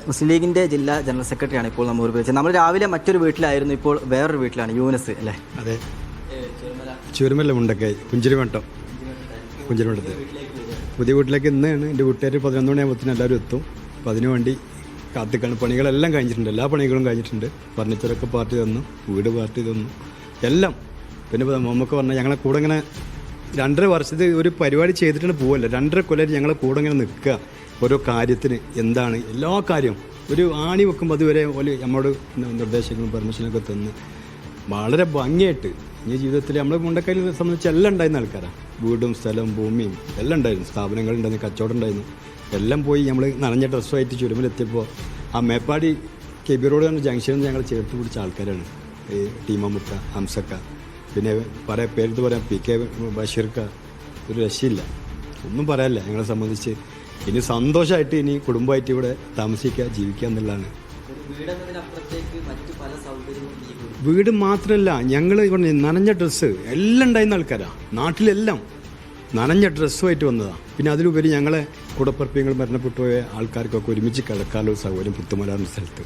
മുസ്ലിം ലീഗിൻ്റെ ജില്ലാ ജനറൽ സെക്രട്ടറിയാണ് ഇപ്പോൾ നമ്മൾ ഉപയോഗിച്ചത്. നമ്മൾ രാവിലെ മറ്റൊരു വീട്ടിലായിരുന്നു, ഇപ്പോൾ വേറൊരു വീട്ടിലാണ്. യൂനസ് അല്ലേ? അതെ, ചുരുമല്ല മുണ്ടക്കായി കുഞ്ചിരിമട്ടം. കുഞ്ചിരിമട്ടത്ത് പുതിയ വീട്ടിലേക്ക് ഇന്നാണ് എൻ്റെ വീട്ടുകാർ 11 മണിയാകുമ്പോഴത്തേനും എല്ലാവരും എത്തും. അപ്പോൾ അതിനു വേണ്ടി കാത്തിക്കാണ്. പണികളെല്ലാം കഴിഞ്ഞിട്ടുണ്ട്, എല്ലാ പണികളും കഴിഞ്ഞിട്ടുണ്ട്. ഫർണിച്ചറൊക്കെ പാർട്ടി തന്നു, വീട് പാർട്ടി തന്നു, എല്ലാം. പിന്നെ നമുക്ക് പറഞ്ഞാൽ ഞങ്ങളെ കൂടെ ഇങ്ങനെ 2.5 വർഷത്തിൽ ഒരു പരിപാടി ചെയ്തിട്ടാണ് പോവല്ല. 2.5 കൊല്ലം ഞങ്ങളെ കൂടെ ഇങ്ങനെ നിൽക്കുക. ഓരോ കാര്യത്തിന് എന്താണ് എല്ലാ കാര്യവും ഒരു ആണി വെക്കുമ്പോൾ അതുവരെ പോലെ നമ്മളോട് നിർദ്ദേശങ്ങളും പെർമിഷനൊക്കെ തന്ന് വളരെ ഭംഗിയായിട്ട് ഈ ജീവിതത്തിൽ നമ്മൾ മുണ്ടക്കയിൽ സംബന്ധിച്ച് എല്ലാം ഉണ്ടായിരുന്ന ആൾക്കാരാണ്. വീടും സ്ഥലവും ഭൂമിയും എല്ലാം ഉണ്ടായിരുന്നു, സ്ഥാപനങ്ങളുണ്ടായിരുന്നു, കച്ചവടം ഉണ്ടായിരുന്നു. എല്ലാം പോയി നമ്മൾ നനഞ്ഞ ഡ്രസ്സുമായിട്ട് ചുരുമിലെത്തിയപ്പോൾ ആ മേപ്പാടി കെബി റോഡ് എന്ന ജംഗ്ഷനിൽ ഞങ്ങൾ ചേർത്ത് പിടിച്ച ആൾക്കാരാണ്. ഈ ടീമമുക്ക, ഹംസക്ക, പിന്നെ പേരെടുത്ത് പറയാം PK ബഷീർക്ക. ഒരു രക്ഷയില്ല, ഒന്നും പറയാനില്ല. ഞങ്ങളെ സംബന്ധിച്ച് ഇനി സന്തോഷമായിട്ട് ഇനി കുടുംബമായിട്ട് ഇവിടെ താമസിക്കുക, ജീവിക്കുക എന്നുള്ളതാണ്. വീട് മാത്രമല്ല, ഞങ്ങൾ ഇവിടെ നനഞ്ഞ ഡ്രസ്സ് എല്ലാം ഉണ്ടായിരുന്ന ആൾക്കാരാണ്. നാട്ടിലെല്ലാം നനഞ്ഞ ഡ്രസ്സുമായിട്ട് വന്നതാണ്. പിന്നെ അതിലുപരി ഞങ്ങളെ കൂടപ്പറപ്പിങ്ങൾ മരണപ്പെട്ടു പോയ ആൾക്കാർക്കൊക്കെ ഒരുമിച്ച് കിടക്കാനുള്ള സൗകര്യം പുത്തുമലാർന്ന സ്ഥലത്ത്.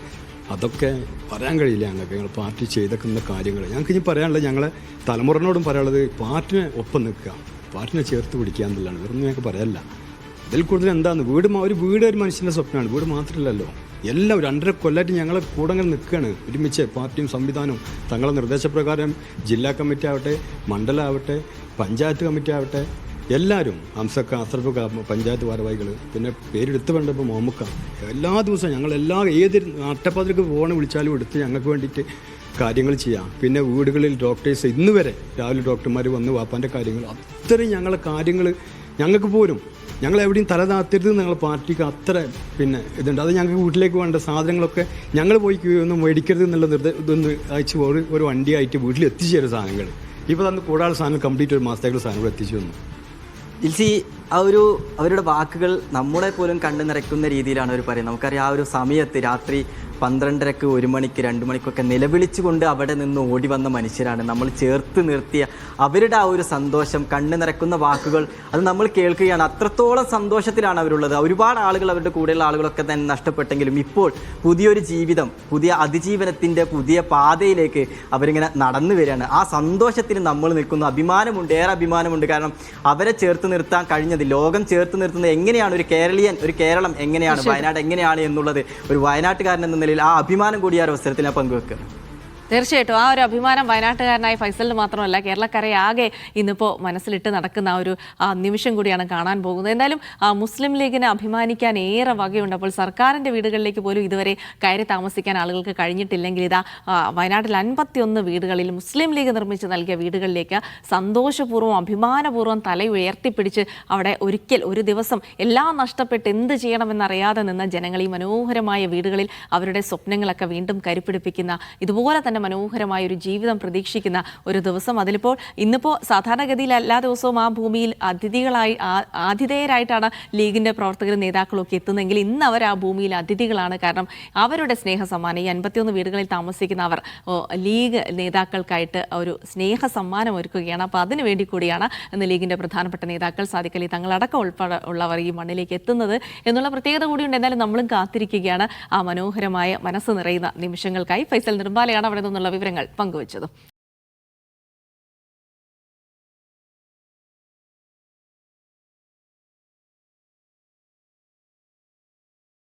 അതൊക്കെ പറയാൻ കഴിയില്ല ഞങ്ങൾക്ക്. ഞങ്ങൾ പാർട്ടി ചെയ്തേക്കുന്ന കാര്യങ്ങൾ ഞങ്ങൾക്ക് ഇനി പറയാനുള്ളത്, ഞങ്ങളെ തലമുറനോടും പറയാനുള്ളത് പാർട്ടിനെ ഒപ്പം നിൽക്കുക, പാർട്ടിനെ ചേർത്ത് പിടിക്കുക എന്നുള്ളതാണ്. വേറൊന്നും ഞങ്ങൾക്ക് പറയാനില്ല. ഇതിൽ കൂടുതൽ എന്താന്ന് ഒരു മനുഷ്യൻ്റെ സ്വപ്നമാണ്. വീട് മാത്രമല്ലല്ലോ, എല്ലാം 2.5 കൊല്ലമായിട്ട് ഞങ്ങളെ കൂടെ അങ്ങനെ നിൽക്കുകയാണ് ഒരുമിച്ച്. പാർട്ടിയും സംവിധാനവും തങ്ങളുടെ നിർദ്ദേശപ്രകാരം ജില്ലാ കമ്മിറ്റി ആവട്ടെ, മണ്ഡലമാവട്ടെ, പഞ്ചായത്ത് കമ്മിറ്റി ആവട്ടെ, എല്ലാവരും ഹംസക്ക, അസർഫ് പഞ്ചായത്ത് ഭാരവാഹികൾ, പിന്നെ പേരെടുത്ത് വേണ്ടപ്പോൾ മോമുക്ക, എല്ലാ ദിവസവും ഏത് അട്ടപ്പാതിലേക്ക് വിളിച്ചാലും എടുത്ത് ഞങ്ങൾക്ക് വേണ്ടിയിട്ട് കാര്യങ്ങൾ ചെയ്യാം. പിന്നെ വീടുകളിൽ ഡോക്ടേഴ്സ് ഇന്ന് വരെ രാവിലെ ഡോക്ടർമാർ വന്ന് വാപ്പാൻ്റെ കാര്യങ്ങൾ അത്രയും ഞങ്ങളെ കാര്യങ്ങൾ ഞങ്ങൾക്ക് പോലും ഞങ്ങളെവിടെയും തലതാത്തരുത് ഞങ്ങൾ പാർട്ടിക്ക് അത്ര പിന്നെ ഇതുണ്ട്. അത് ഞങ്ങൾക്ക് വീട്ടിലേക്ക് വേണ്ട സാധനങ്ങളൊക്കെ ഞങ്ങൾ പോയി ഒന്നും മേടിക്കരുത് എന്നുള്ള ഇതൊന്ന് അയച്ച് ഒരു വണ്ടിയായിട്ട് വീട്ടിൽ എത്തിച്ചേരും സാധനങ്ങൾ. ഇപ്പോൾ തന്ന് കൂടാതെ സാധനം കംപ്ലീറ്റ് 1 മാസത്തേക്കുള്ള സാധനങ്ങൾ എത്തിച്ചു വന്നു. ജിൽസി, അവരുടെ വാക്കുകൾ നമ്മളെ പോലും കണ്ടു നിറയ്ക്കുന്ന രീതിയിലാണ് അവർ പറയുന്നത്. നമുക്കറിയാം, ആ ഒരു സമയത്ത് രാത്രി 12:30, 1 മണിക്ക്, 2 മണിക്കൊക്കെ നിലവിളിച്ചുകൊണ്ട് അവിടെ നിന്ന് ഓടി വന്ന മനുഷ്യരാണ്. നമ്മൾ ചേർത്ത് നിർത്തിയ അവരുടെ ആ ഒരു സന്തോഷം, കണ്ണു നിറയ്ക്കുന്ന വാക്കുകൾ അത് നമ്മൾ കേൾക്കുകയാണ്. അത്രത്തോളം സന്തോഷത്തിലാണ് അവരുള്ളത്. ഒരുപാട് ആളുകൾ, അവരുടെ കൂടെയുള്ള ആളുകളൊക്കെ തന്നെ നഷ്ടപ്പെട്ടെങ്കിലും ഇപ്പോൾ പുതിയൊരു ജീവിതം, പുതിയ അതിജീവനത്തിൻ്റെ പുതിയ പാതയിലേക്ക് അവരിങ്ങനെ നടന്നു വരികയാണ്. ആ സന്തോഷത്തിന് നമ്മൾ നിൽക്കുന്നു. അഭിമാനമുണ്ട്, ഏറെ അഭിമാനമുണ്ട്. കാരണം അവരെ ചേർത്ത് നിർത്താൻ കഴിഞ്ഞത്, ലോകം ചേർത്ത് നിർത്തുന്നത് എങ്ങനെയാണ്, ഒരു കേരളം എങ്ങനെയാണ്, വയനാട് എങ്ങനെയാണ് എന്നുള്ളത് ഒരു വയനാട്ടുകാരൻ എന്ന നിലയിൽ ആ അഭിമാനം കൂടി ആ അവസരത്തിൽ ഞാൻ പങ്കുവെക്കുന്നു. തീർച്ചയായിട്ടും ആ ഒരു അഭിമാനം വയനാട്ടുകാരനായ ഫൈസലിന് മാത്രമല്ല കേരളക്കരയെ ആകെ ഇന്നിപ്പോൾ മനസ്സിലിട്ട് നടക്കുന്ന ആ ഒരു നിമിഷം കൂടിയാണ് കാണാൻ പോകുന്നത്. എന്തായാലും മുസ്ലിം ലീഗിന് അഭിമാനിക്കാൻ ഏറെ വകയുണ്ട്. അപ്പോൾ സർക്കാരിൻ്റെ വീടുകളിലേക്ക് പോലും ഇതുവരെ കയറി താമസിക്കാൻ ആളുകൾക്ക് കഴിഞ്ഞിട്ടില്ലെങ്കിൽ ഇതാ വയനാട്ടിൽ 51 വീടുകളിൽ മുസ്ലിം ലീഗ് നിർമ്മിച്ച് നൽകിയ വീടുകളിലേക്ക് സന്തോഷപൂർവ്വം അഭിമാനപൂർവ്വം തല ഉയർത്തിപ്പിടിച്ച് അവിടെ ഒരു ദിവസം എല്ലാം നഷ്ടപ്പെട്ട് എന്ത് ചെയ്യണമെന്നറിയാതെ നിന്ന ജനങ്ങൾ ഈ മനോഹരമായ വീടുകളിൽ അവരുടെ സ്വപ്നങ്ങളൊക്കെ വീണ്ടും കരുപ്പിടിപ്പിക്കുന്ന, ഇതുപോലെ തന്നെ മനോഹരമായ ഒരു ജീവിതം പ്രതീക്ഷിക്കുന്ന ഒരു ദിവസം. ഇന്നിപ്പോൾ സാധാരണഗതിയിൽ എല്ലാ ദിവസവും ആ ഭൂമിയിൽ ആതിഥേയരായിട്ടാണ് ലീഗിൻ്റെ പ്രവർത്തകരും നേതാക്കളൊക്കെ എത്തുന്നതെങ്കിൽ ഇന്ന് അവർ ആ ഭൂമിയിൽ അതിഥികളാണ്. കാരണം അവരുടെ സ്നേഹ സമ്മാനം, ഈ 51 വീടുകളിൽ താമസിക്കുന്ന അവർ ലീഗ് നേതാക്കൾക്കായിട്ട് ഒരു സ്നേഹ സമ്മാനം ഒരുക്കുകയാണ്. അപ്പോൾ അതിനു വേണ്ടി കൂടിയാണ് ഇന്ന് ലീഗിൻ്റെ പ്രധാനപ്പെട്ട നേതാക്കൾ സാദിഖ് അലി തങ്ങളടക്കം ഉള്ളവർ ഈ മണ്ണിലേക്ക് എത്തുന്നത് എന്നുള്ള പ്രത്യേകത കൂടിയുണ്ട്. എന്തായാലും നമ്മളും കാത്തിരിക്കുകയാണ് ആ മനോഹരമായ മനസ്സ് നിറയുന്ന നിമിഷങ്ങൾക്കായി. ഫൈസൽ നിർമ്മാലയാണ് അവിടെ നിന്നുള്ള വിവരങ്ങൾ പങ്കുവച്ചത്.